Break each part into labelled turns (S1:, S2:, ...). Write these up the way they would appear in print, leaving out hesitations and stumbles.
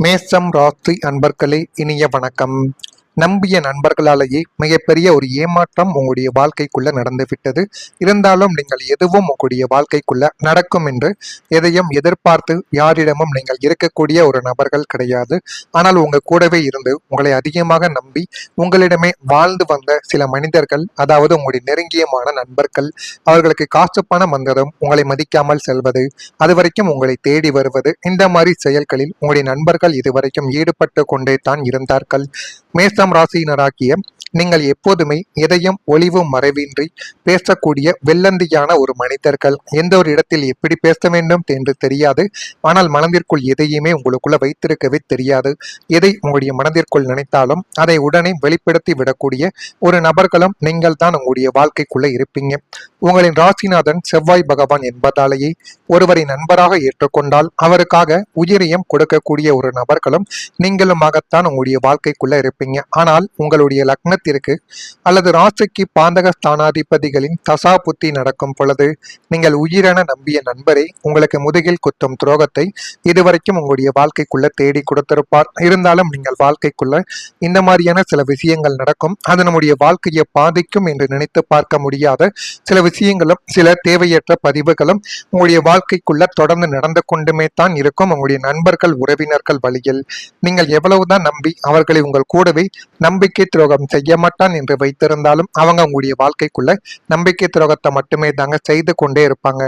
S1: மேஷம் ராசி அன்பர்களே, இனிய வணக்கம். நம்பிய நண்பர்களாலேயே மிகப்பெரிய ஒரு ஏமாற்றம் உங்களுடைய வாழ்க்கைக்குள்ள நடந்துவிட்டது. இருந்தாலும் நீங்கள் எதுவும் உங்களுடைய வாழ்க்கைக்குள்ள நடக்கும் என்று எதையும் எதிர்பார்த்து யாரிடமும் நீங்கள் இருக்கக்கூடிய ஒரு நபர்கள் கிடையாது. ஆனால் உங்க கூடவே இருந்து உங்களை அதிகமாக நம்பி உங்களிடமே வாழ்ந்து வந்த சில மனிதர்கள், அதாவது உங்களுடைய நெருங்கியமான நண்பர்கள், அவர்களுக்கு காசு பணம் வந்ததும் உங்களை மதிக்காமல் செல்வது, அதுவரைக்கும் உங்களை தேடி வருவது, இந்த மாதிரி செயல்களில் உங்களுடைய நண்பர்கள் இதுவரைக்கும் ஈடுபட்டு கொண்டே தான் இருந்தார்கள். மேஷம் ராசியினராகிய நீங்கள் எப்போதுமே எதையும் ஒளிவு மறைவின்றி பேசக்கூடிய வெள்ளந்தியான ஒரு மனிதர்கள். எந்த ஒரு இடத்தில் எப்படி பேச வேண்டும் என்று தெரியாது. ஆனால் மனதிற்குள் எதையுமே உங்களுக்குள்ள வைத்திருக்கவே தெரியாது. எதை உங்களுடைய மனதிற்குள் நினைத்தாலும் அதை உடனே வெளிப்படுத்தி விடக்கூடிய ஒரு நபர்களும் நீங்கள் தான் உங்களுடைய வாழ்க்கைக்குள்ள இருப்பீங்க. உங்களின் ராசிநாதன் செவ்வாய் பகவான் என்பதாலேயே ஒருவரை நண்பராக ஏற்றுக்கொண்டால் அவருக்காக உயிரையும் கொடுக்கக்கூடிய ஒரு நபர்களும் நீங்களுமாகத்தான் உங்களுடைய வாழ்க்கைக்குள்ள இருப்பீங்க. ஆனால் உங்களுடைய லக்னத்திற்கு அல்லது ராசிக்கு பாந்தக ஸ்தானாதிபதிகளின் தசா புத்தி நடக்கும் பொழுது நீங்கள் உயிரென நம்பிய நண்பரை உங்களுக்கு முதுகில் குத்தும் துரோகத்தை இதுவரைக்கும் உங்களுடைய வாழ்க்கைக்குள்ள தேடி கொடுத்திருப்பார். இருந்தாலும் நீங்கள் வாழ்க்கைக்குள்ள இந்த மாதிரியான சில விஷயங்கள் நடக்கும். அது நம்முடைய வாழ்க்கையை பாதிக்கும் என்று நினைத்து பார்க்க முடியாத சில விஷயங்களும் சில தேவையற்ற பதிவுகளும் உங்களுடைய வாழ்க்கைக்குள்ள தொடர்ந்து நடந்து கொண்டுமே தான் இருக்கும். உங்களுடைய நண்பர்கள் உறவினர்கள் வழியில் நீங்கள் எவ்வளவுதான் நம்பி அவர்களை உங்கள் கூடவே நம்பிக்கை துரோகம் செய்ய மாட்டான் என்று வைத்திருந்தாலும் அவங்க உங்களுடைய வாழ்க்கைக்குள்ள நம்பிக்கை துரோகத்தை மட்டுமே தாங்க செய்து கொண்டே இருப்பாங்க.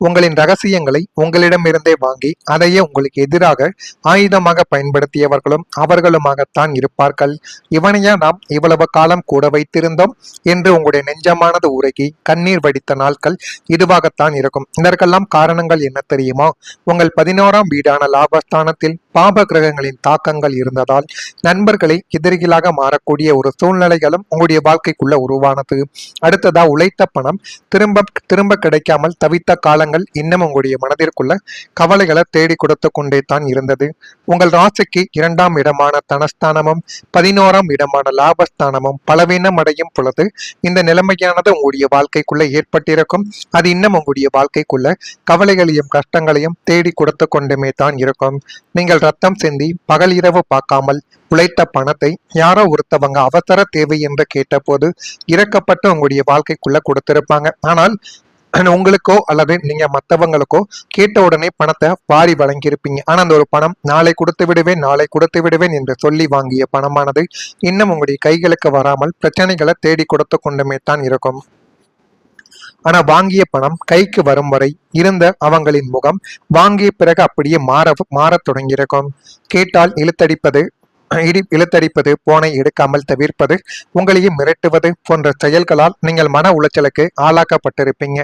S1: உங்களின் ரகசியங்களை உங்களிடமிருந்தே வாங்கி அதையே உங்களுக்கு எதிராக ஆயுதமாக பயன்படுத்தியவர்களும் அவர்களுமாகத்தான் இருப்பார்கள். இவனையா நாம் இவ்வளவு காலம் கூட வைத்திருந்தோம் என்று உங்களுடைய நெஞ்சமானது உருகி கண்ணீர் வடித்த நாட்கள் இதுவாகத்தான் இருக்கும். இதற்கெல்லாம் காரணங்கள் என்ன தெரியுமா? உங்கள் 11ஆம் வீடான லாபஸ்தானத்தில் பாப கிரகங்களின் தாக்கங்கள் இருந்ததால் நண்பர்களை எதிரிகளாக மாறக்கூடிய ஒரு சூழ்நிலைகளும் உங்களுடைய வாழ்க்கைக்குள்ள உருவானது. அடுத்ததா உழைத்த பணம் திரும்ப திரும்ப கிடைக்காமல் தவித்த காலங்கள் இன்னும் உங்களுடைய மனதிற்குள்ள கவலைகளை தேடி கொடுத்து கொண்டே தான் இருந்தது. உங்கள் ராசிக்கு 2ஆம் இடமான தனஸ்தானமும் 11ஆம் இடமான லாபஸ்தானமும் பலவீனம் அடையும் பொழுது இந்த நிலைமையானது உங்களுடைய வாழ்க்கைக்குள்ள ஏற்பட்டிருக்கும். அது இன்னும் உங்களுடைய வாழ்க்கைக்குள்ள கவலைகளையும் கஷ்டங்களையும் தேடி கொடுத்து கொண்டுமே தான் இருக்கும். நீங்கள் ரத்தம் சிந்தி பகல் இரவு பார்க்காமல் உழைத்த பணத்தை யாரோ ஒருத்தவங்க அவசர தேவை என்று கேட்டபோது இறக்கப்பட்டு உங்களுடைய வாழ்க்கைக்குள்ள கொடுத்திருப்பாங்க. ஆனால் உங்களுக்கோ அல்லது நீங்க மற்றவங்களுக்கோ கேட்ட உடனே பணத்தை வாரி வழங்கியிருப்பீங்க. ஆனா அந்த ஒரு பணம் நாளை கொடுத்து விடுவேன் நாளை கொடுத்து விடுவேன் என்று சொல்லி வாங்கிய பணமானது இன்னும் உங்களுடைய கைகளுக்கு வராமல் பிரச்சனைகளை தேடி கொடுத்து கொண்டுமே தான் இருக்கும். ஆனா வாங்கிய பணம் கைக்கு வரும் வரை இருந்த அவங்களின் முகம் வாங்கிய பிறகு அப்படியே மாறத் தொடங்கியிருக்கும். கேட்டால் இழுத்தடிப்பது, போனை எடுக்காமல் தவிர்ப்பது, உங்களையும் மிரட்டுவது போன்ற செயல்களால் நீங்கள் மன உளைச்சலுக்கு ஆளாக்கப்பட்டிருப்பீங்க.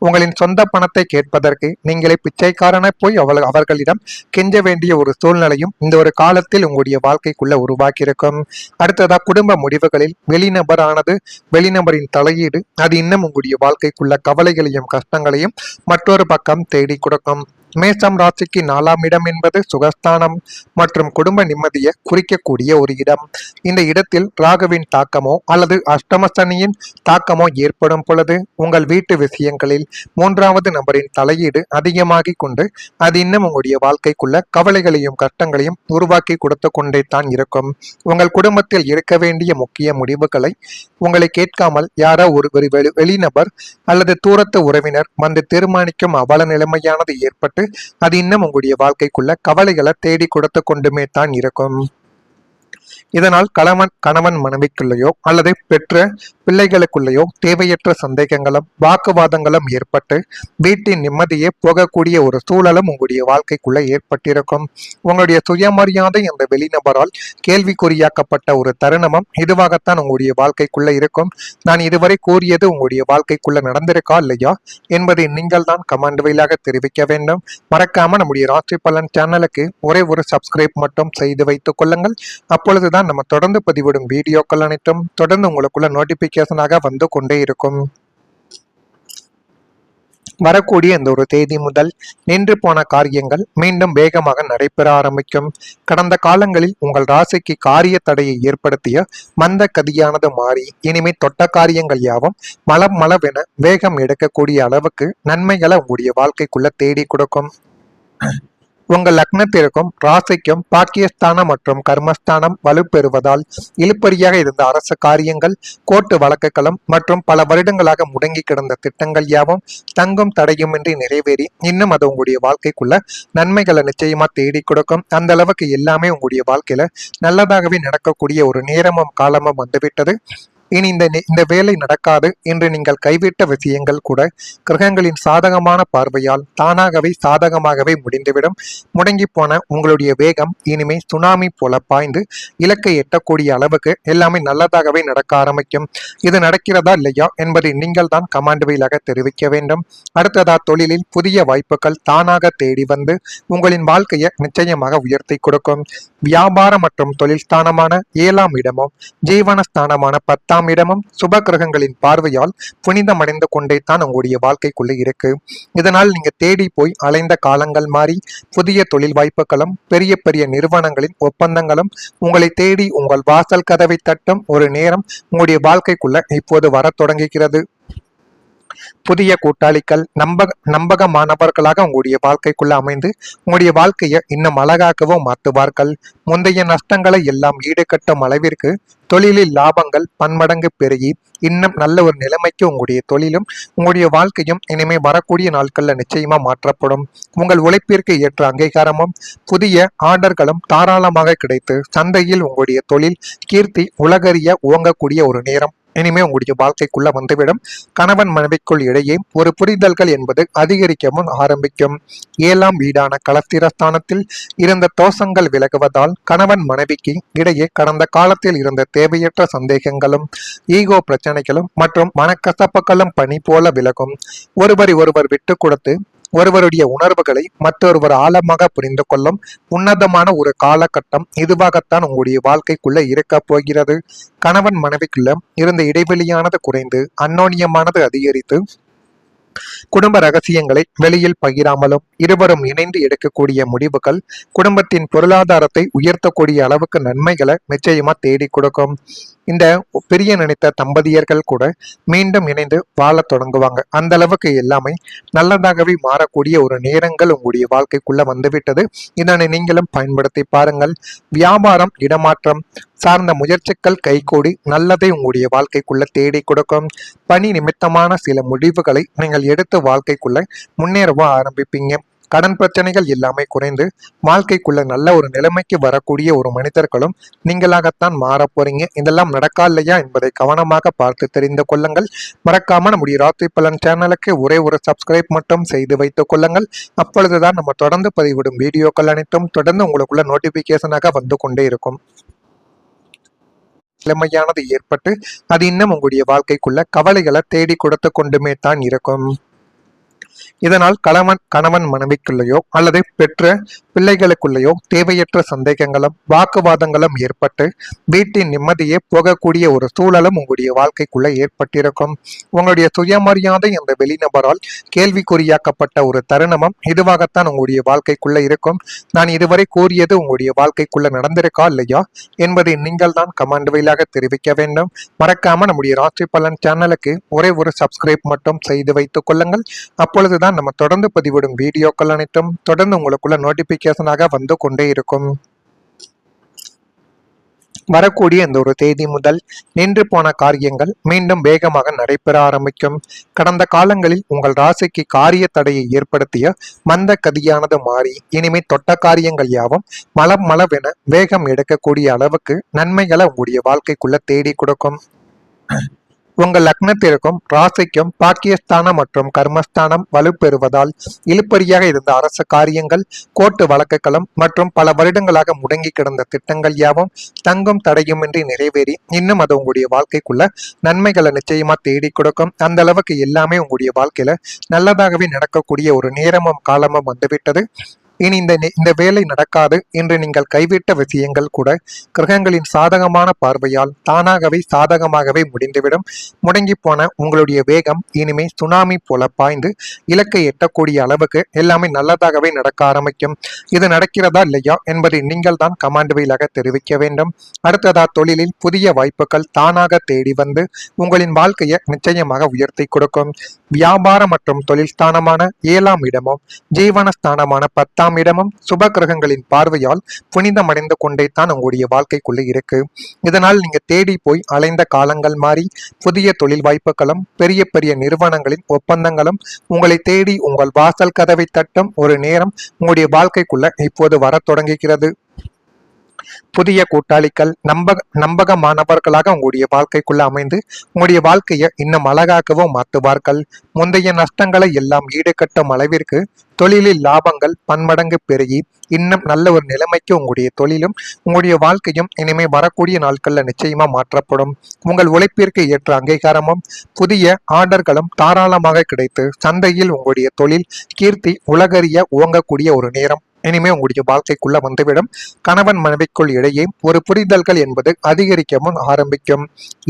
S1: உங்களின் சொந்த பணத்தை கேட்பதற்கு நீங்களே பிச்சைக்காரனை போய் அவர்களிடம் கெஞ்ச வேண்டிய ஒரு சூழ்நிலையும் இந்த ஒரு காலத்தில் உங்களுடைய வாழ்க்கைக்குள்ள உருவாக்கியிருக்கும். அடுத்ததா குடும்ப முடிவுகளில் வெளிநபரின் தலையீடு அது இன்னும் உங்களுடைய வாழ்க்கைக்குள்ள கவலைகளையும் கஷ்டங்களையும் மற்றொரு பக்கம் தேடி கொடுக்கும். மேஷம் ராசிக்கு 4ஆம் இடம் என்பது சுகஸ்தானம் மற்றும் குடும்ப நிம்மதியை குறிக்கக்கூடிய ஒரு இடம். இந்த இடத்தில் ராகுவின் தாக்கமோ அல்லது அஷ்டம சனியின் தாக்கமோ ஏற்படும் பொழுது உங்கள் வீட்டு விஷயங்களில் 3வது நபரின் தலையீடு அதிகமாகி கொண்டு அது இன்னும் உங்களுடைய வாழ்க்கைக்குள்ள கவலைகளையும் கஷ்டங்களையும் உருவாக்கி கொடுத்து கொண்டே தான் இருக்கும். உங்கள் குடும்பத்தில் இருக்க வேண்டிய முக்கிய முடிவுகளை உங்களை கேட்காமல் யாரோ ஒரு வெளிநபர் அல்லது தூரத்து உறவினர் வந்து தீர்மானிக்கும் அவல நிலைமையானது ஏற்பட்டு அது இன்னும் உங்களுடைய வாழ்க்கைக்குள்ள கவலைகளை தேடி கொடுத்து கொண்டுமே தான் இருக்கும். இதனால் கணவன் மனைவிக்குள்ளேயோ அல்லது பெற்ற பிள்ளைகளுக்குள்ளேயோ தேவையற்ற சந்தேகங்களும் வாக்குவாதங்களும் ஏற்பட்டு வீட்டின் நிம்மதியே போகக்கூடிய ஒரு சூழலும் உங்களுடைய வாழ்க்கைக்குள்ள ஏற்பட்டிருக்கும். உங்களுடைய சுயமரியாதை என்ற வெளிநபரால் கேள்விக்குறியாக்கப்பட்ட ஒரு தருணமும் இதுவாகத்தான் உங்களுடைய வாழ்க்கைக்குள்ள இருக்கும். நான் இதுவரை கூறியது உங்களுடைய வாழ்க்கைக்குள்ள நடந்திருக்கா இல்லையா என்பதை நீங்கள் தான் கமெண்ட் வழியாக தெரிவிக்க வேண்டும். மறக்காம நம்முடைய ராசி பலன் சேனலுக்கு ஒரே ஒரு சப்ஸ்கிரைப் மட்டும் செய்து வைத்துக் கொள்ளுங்கள். அப்பொழுதுதான் நம்ம தொடர்ந்து பதிவிடும் வீடியோக்கள் அனைத்தும் தொடர்ந்து உங்களுக்குள்ள நோட்டிபிகேஷனாக வந்து கொண்டே இருக்கும். வரக்கூடிய இந்த ஒரு தேதி முதல் நின்று போன காரியங்கள் மீண்டும் வேகமாக நடைபெற ஆரம்பிக்கும். கடந்த காலங்களில் உங்கள் ராசிக்கு காரிய தடையை ஏற்படுத்திய மந்த கதியானது மாறி இனிமே தொட்ட காரியங்கள் யாவும் மளவென வேகம் எடுக்கக்கூடிய அளவுக்கு நன்மைகளை உங்களுடைய வாழ்க்கைக்குள்ள தேடி கொடுக்கும். உங்கள் லக்னத்திற்கும் ராசிக்கும் பாக்கியஸ்தானம் மற்றும் கர்மஸ்தானம் வலுப்பெறுவதால் இழுபறியாக இருந்த அரசு காரியங்கள், கோர்ட்டு வழக்குகளும் மற்றும் பல வருடங்களாக முடங்கி கிடந்த திட்டங்கள் யாவும் தங்கும் தடையுமின்றி நிறைவேறி இன்னும் அது உங்களுடைய வாழ்க்கைக்குள்ள நன்மைகளை நிச்சயமா தேடி கொடுக்கும். அந்த அளவுக்கு எல்லாமே உங்களுடைய வாழ்க்கையில நல்லதாகவே நடக்கக்கூடிய ஒரு நேரமும் காலமும் வந்துவிட்டது. இனி இந்த வேலை நடக்காது என்று நீங்கள் கைவிட்ட விஷயங்கள் கூட கிரகங்களின் சாதகமான பார்வையால் தானாகவே சாதகமாகவே முடிந்துவிடும். முடங்கி போன உங்களுடைய வேகம் இனிமே சுனாமி போல பாய்ந்து இலக்கை எட்டக்கூடிய அளவுக்கு எல்லாமே நல்லதாகவே நடக்க ஆரம்பிக்கும். இது நடக்கிறதா இல்லையா என்பதை நீங்கள் தான் கமாண்ட் வாயிலாக தெரிவிக்க வேண்டும். அடுத்ததா தொழிலில் புதிய வாய்ப்புகள் தானாக தேடி வந்து உங்களின் வாழ்க்கையை நிச்சயமாக உயர்த்தி கொடுக்கும். வியாபாரம் மற்றும் தொழில் ஸ்தானமான 7ஆம் இடமும் ஜீவனஸ்தானமான 10ஆம் இடமும் சுப கிரகங்களின் பார்வையால் புனிதமடைந்து கொண்டே தான் உங்களுடைய வாழ்க்கைக்குள்ளே இருக்கு. இதனால் நீங்க தேடி போய் அலைந்த காலங்கள் மாறி புதிய தொழில் வாய்ப்புகளும் பெரிய பெரிய நிறுவனங்களின் ஒப்பந்தங்களும் உங்களை தேடி உங்கள் வாசல் கதவை தட்டும் ஒரு நேரம் உங்களுடைய வாழ்க்கைக்குள்ள இப்போது வர தொடங்குகிறது. புதிய கூட்டாளிகள் நம்பகமானவர்களாக உங்களுடைய வாழ்க்கைக்குள்ள அமைந்து உங்களுடைய வாழ்க்கையை இன்னும் அழகாகவும் மாற்றுவார்கள். முந்தைய நஷ்டங்களை எல்லாம் ஈடுகட்டும் அளவிற்கு தொழிலில் லாபங்கள் பன்மடங்கு பெருகி இன்னும் நல்ல ஒரு நிலைமைக்கு உங்களுடைய தொழிலும் உங்களுடைய வாழ்க்கையும் இனிமே வரக்கூடிய நாட்கள்ல நிச்சயமா மாற்றப்படும். உங்கள் உழைப்பிற்கு ஏற்ற அங்கீகாரமும் புதிய ஆர்டர்களும் தாராளமாக கிடைத்து சந்தையில் உங்களுடைய தொழில் கீர்த்தி உலகறிய ஓங்கக்கூடிய ஒரு நேரம் இனிமே உங்களுடைய வாழ்க்கைக்குள்ள வந்துவிடும். கணவன் மனைவிக்குள் இடையே ஒரு புரிதல்கள் என்பது அதிகரிக்கவும் ஆரம்பிக்கும். 7ஆம் வீடான களத்திரஸ்தானத்தில் இருந்த தோஷங்கள் விலகுவதால் கணவன் மனைவிக்கு இடையே கடந்த காலத்தில் இருந்த தேவையற்ற சந்தேகங்களும் ஈகோ பிரச்சனைகளும் மற்றும் மனக்கசப்புகளும் பனி போல விலகும். ஒருவர் விட்டு கொடுத்து ஒருவருடைய உணர்வுகளை மற்றொருவர் ஆழமாக புரிந்து கொள்ளும் உன்னதமான ஒரு காலகட்டம் இதுவாகத்தான் உங்களுடைய வாழ்க்கைக்குள்ள இருக்க போகிறது. கணவன் மனைவிக்குள்ள இருந்த இடைவெளியானது குறைந்து அந்யோன்யமானது அதிகரித்து குடும்ப ரகசியங்களை வெளியில் பகிராமலும் இருவரும் இணைந்து எடுக்கக்கூடிய முடிவுகள் குடும்பத்தின் பொருளாதாரத்தை உயர்த்தக்கூடிய அளவுக்கு நன்மைகளை நிச்சயமா தேடி கொடுக்கும். இந்த பெரிய நினைத்த தம்பதியர்கள் கூட மீண்டும் இணைந்து வாழ தொடங்குவாங்க. அந்த அளவுக்கு எல்லாமே நல்லதாகவே மாறக்கூடிய ஒரு நேரங்கள் உங்களுடைய வாழ்க்கைக்குள்ள வந்துவிட்டது. இதனை நீங்களும் பயன்படுத்தி பாருங்கள். வியாபாரம் இடமாற்றம் சார்ந்த முயற்சிகள் கைகூடி நல்லதை உங்களுடைய வாழ்க்கைக்குள்ள தேடி கொடுக்கும். பணி நிமித்தமான சில முடிவுகளை நீங்கள் எடுத்து வாழ்க்கைக்குள்ள முன்னேறவும் ஆரம்பிப்பீங்க. கடன் பிரச்சனைகள் எல்லாமே குறைந்து வாழ்க்கைக்குள்ள நல்ல ஒரு நிலைமைக்கு வரக்கூடிய ஒரு மனிதர்களும் நீங்களாகத்தான் மாற போறீங்க. இதெல்லாம் நடக்கா இல்லையா என்பதை கவனமாக பார்த்து தெரிந்து கொள்ளுங்கள். மறக்காம நம்முடைய ராசி பலன் சேனலுக்கு ஒரே ஒரு சப்ஸ்கிரைப் மட்டும் செய்து வைத்துக் கொள்ளுங்கள். அப்பொழுதுதான் நம்ம தொடர்ந்து பதிவிடும் வீடியோக்கள் அனைத்தும் தொடர்ந்து உங்களுக்குள்ள நோட்டிபிகேஷனாக வந்து கொண்டே இருக்கும். நிலைமையானது ஏற்பட்டு அது இன்னும் உங்களுடைய வாழ்க்கைக்குள்ள கவலைகளை தேடி கொடுத்து கொண்டுமே தான் இருக்கும். இதனால் கணவன் மனைவிக்குள்ளேயோ அல்லது பெற்ற பிள்ளைகளுக்குள்ளேயோ தேவையற்ற சந்தேகங்களும் வாக்குவாதங்களும் ஏற்பட்டு வீட்டின் நிம்மதியே போகக்கூடிய ஒரு சூழலும் உங்களுடைய வாழ்க்கைக்குள்ள ஏற்பட்டிருக்கும். உங்களுடைய சுயமரியாதை அந்த வெளிநபரால் கேள்விக்குறியாக்கப்பட்ட ஒரு தருணமும் இதுவாகத்தான் உங்களுடைய வாழ்க்கைக்குள்ள இருக்கும். நான் இதுவரை கூறியது உங்களுடைய வாழ்க்கைக்குள்ள நடந்திருக்கா இல்லையா என்பதை நீங்கள் தான் கமெண்ட் வாயிலாக தெரிவிக்க வேண்டும். மறக்காம நம்முடைய ராசி பலன் சேனலுக்கு ஒரே ஒரு சப்ஸ்கிரைப் மட்டும் செய்து வைத்துக் கொள்ளுங்கள். அப்பொழுதுதான் நம்ம தொடர்ந்து பதிவிடும் வீடியோக்கள் அனைத்தும் தொடர்ந்து உங்களுக்குள்ள நோட்டிபிகேஷனாக வந்து கொண்டே இருக்கும். வரக்கூடிய இந்த ஒரு தேதி முதல் நின்று போன காரியங்கள் மீண்டும் வேகமாக நடைபெற ஆரம்பிக்கும். கடந்த காலங்களில் உங்கள் ராசிக்கு காரிய தடையை ஏற்படுத்திய மந்த கதியானது மாறி இனிமே தொட்ட காரியங்கள் யாவும் மளவென வேகம் எடுக்கக்கூடிய அளவுக்கு நன்மைகளை உங்களுடைய வாழ்க்கைக்குள்ள தேடி கொடுக்கும். உங்கள் லக்னத்திற்கும் ராசிக்கும் பாக்கியஸ்தானம் மற்றும் கர்மஸ்தானம் வலுப்பெறுவதால் இழுபறியாக இருந்த அரசு காரியங்கள், கோர்ட்டு வழக்குகளும் மற்றும் பல வருடங்களாக முடங்கி கிடந்த திட்டங்கள் யாவும் தங்கும் தடையுமின்றி நிறைவேறி இன்னும் அது உங்களுடைய வாழ்க்கைக்குள்ள நன்மைகளை நிச்சயமா தேடி கொடுக்கும். அந்த அளவுக்கு எல்லாமே உங்களுடைய வாழ்க்கையில நல்லதாகவே நடக்கக்கூடிய ஒரு நேரமும் காலமும் வந்துவிட்டது. இனி இந்த வேலை நடக்காது என்று நீங்கள் கைவிட்ட விஷயங்கள் கூட கிரகங்களின் சாதகமான பார்வையால் தானாகவே சாதகமாகவே முடிந்துவிடும். முடங்கி போன உங்களுடைய வேகம் இனிமே சுனாமி போல பாய்ந்து இலக்கை எட்டக்கூடிய அளவுக்கு எல்லாமே நல்லதாகவே நடக்க ஆரம்பிக்கும். இது நடக்கிறதா இல்லையா என்பதை நீங்கள் தான் கமாண்ட் வாயிலாக தெரிவிக்க வேண்டும். அடுத்ததா தொழிலில் புதிய வாய்ப்புகள் தானாக தேடி வந்து உங்களின் வாழ்க்கையை நிச்சயமாக உயர்த்தி கொடுக்கும். வியாபாரம் மற்றும் தொழில் ஸ்தானமான 7ஆம் இடமும் ஜீவனஸ்தானமான 10ஆம் 10 இடமும் சுப கிரகங்களின் பார்வையால் புனிதமடைந்து கொண்டே தான் உங்களுடைய வாழ்க்கைக்குள்ள இருக்கு. இதனால் நீங்க தேடி போய் அலைந்த காலங்கள் மாறி புதிய தொழில் வாய்ப்புகளும் பெரிய பெரிய நிறுவனங்களின் ஒப்பந்தங்களும் உங்களை தேடி உங்கள் வாசல் கதவை தட்டும் ஒரு நேரம் உங்களுடைய வாழ்க்கைக்குள்ள இப்போது வரத் தொடங்குகிறது. புதிய கூட்டாளிகள் நம்பகமானவர்களாக உங்களுடைய வாழ்க்கைக்குள்ள அமைந்து உங்களுடைய வாழ்க்கையை இன்னும் அழகாகவும் மாற்றுவார்கள். முந்தைய நஷ்டங்களை எல்லாம் ஈடுகட்டும் அளவிற்கு தொழிலில் லாபங்கள் பன்மடங்கு பெருகி இன்னும் நல்ல ஒரு நிலைமைக்கு உங்களுடைய தொழிலும் உங்களுடைய வாழ்க்கையும் இனிமே வரக்கூடிய நாட்கள்ல நிச்சயமா மாற்றப்படும். உங்கள் உழைப்பிற்கு ஏற்ற அங்கீகாரமும் புதிய ஆர்டர்களும் தாராளமாக கிடைத்து சந்தையில் உங்களுடைய தொழில் கீர்த்தி உலகறிய ஓங்கக்கூடிய ஒரு நேரம் இனிமே உங்களுடைய வாழ்க்கைக்குள்ள வந்துவிடும். கணவன் மனைவிக்குள் இடையே ஒரு புரிதல்கள் என்பது அதிகரிக்கவும் ஆரம்பிக்கும்.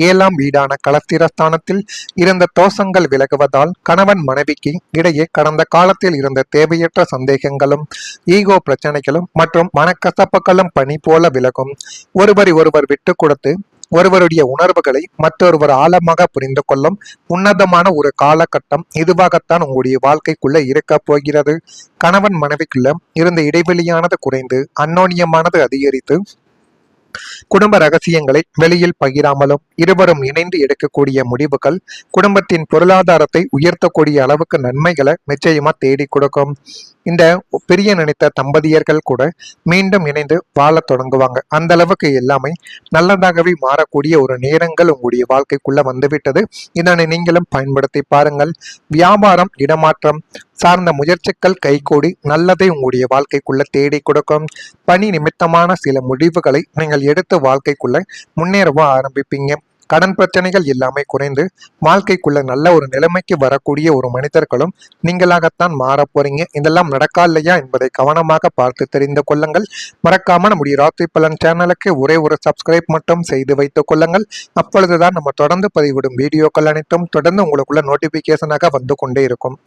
S1: 7ஆம் வீடான களத்திரஸ்தானத்தில் இருந்த தோஷங்கள் விலகுவதால் கணவன் மனைவிக்கு இடையே கடந்த காலத்தில் இருந்த தேவையற்ற சந்தேகங்களும் ஈகோ பிரச்சனைகளும் மற்றும் மனக்கசப்புகளும் பனி போல விலகும். ஒருவர் விட்டு கொடுத்து ஒருவருடைய உணர்வுகளை மற்றொருவர் ஆழமாக புரிந்து கொள்ளும் உன்னதமான ஒரு காலகட்டம் இதுவாகத்தான் உங்களுடைய வாழ்க்கைக்குள்ள இருக்க போகிறது. கணவன் மனைவிக்குள்ள இருந்த இடைவெளியானது குறைந்து அந்யோன்யமானது அதிகரித்து குடும்ப ரகசியங்களை வெளியில் பகிராமலும் இருவரும் இணைந்து எடுக்கக்கூடிய முடிவுகள் குடும்பத்தின் பொருளாதாரத்தை உயர்த்தக்கூடிய அளவுக்கு நன்மைகளை நிச்சயமா தேடி கொடுக்கும். இந்த பிரிய நினைத்த தம்பதியர்கள் கூட மீண்டும் இணைந்து வாழ தொடங்குவாங்க. அந்த அளவுக்கு எல்லாமே நல்லதாகவே மாறக்கூடிய ஒரு நேரங்கள் உங்களுடைய வாழ்க்கைக்குள்ள வந்துவிட்டது. இதனை நீங்களும் பயன்படுத்தி பாருங்கள். வியாபாரம் இடமாற்றம் சார்ந்த முயற்சிகள் கைகூடி நல்லதை உங்களுடைய வாழ்க்கைக்குள்ள தேடி கொடுக்கும். பணி நிமித்தமான சில முடிவுகளை நீங்கள் எடுத்து வாழ்க்கைக்குள்ள முன்னேறவும் ஆரம்பிப்பீங்க. கடன் பிரச்சனைகள் எல்லாமே குறைந்து வாழ்க்கைக்குள்ள நல்ல ஒரு நிலைமைக்கு வரக்கூடிய ஒரு மனிதர்களும் நீங்களாகத்தான் மாற போறீங்க. இதெல்லாம் நடக்கா இல்லையா என்பதை கவனமாக பார்த்து தெரிந்து கொள்ளுங்கள். மறக்காம நம்முடைய ராசி பலன் சேனலுக்கு ஒரே ஒரு சப்ஸ்கிரைப் மட்டும் செய்து வைத்துக் கொள்ளுங்கள். அப்பொழுதுதான் நம்ம தொடர்ந்து பதிவிடும் வீடியோக்கள் அனைத்தும் தொடர்ந்து உங்களுக்குள்ள நோட்டிபிகேஷனாக வந்து கொண்டே இருக்கும்.